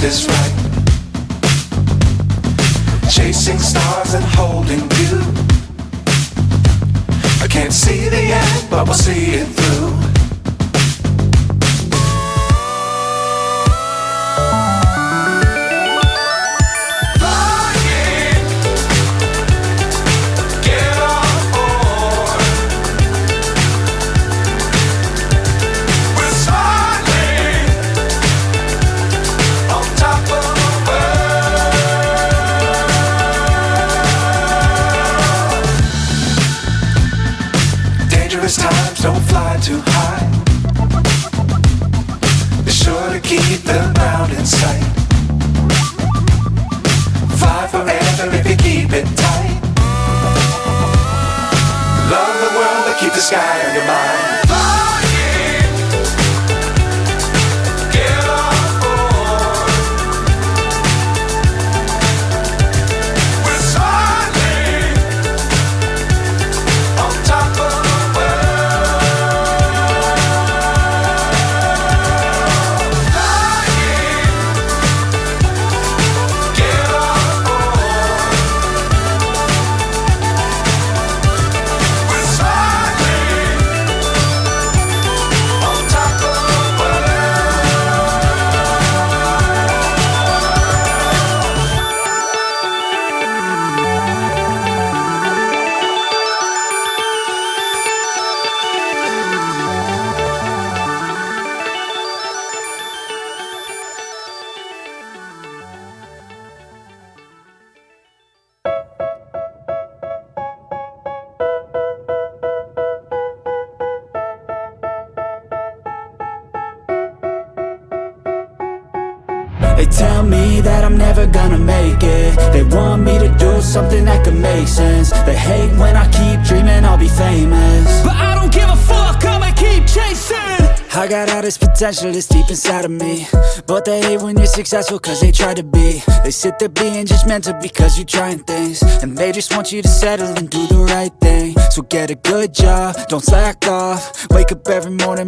is right. Chasing stars and holding you. I can't see the end, but we'll see it through. Times don't fly too high. Be sure to keep the ground in sight. Fly forever if you keep it tight. Love the world but keep the sky on your mind. They tell me that I'm never gonna make it. They want me to do something that could make sense. They hate when I keep dreaming I'll be famous, but I don't give a fuck, I'ma keep chasing. I got all this potential that's deep inside of me, but they hate when you're successful cause they try to be. They sit there being judgmental because you're trying things, and they just want you to settle and do the right thing. So get a good job, don't slack off. Wake up every morning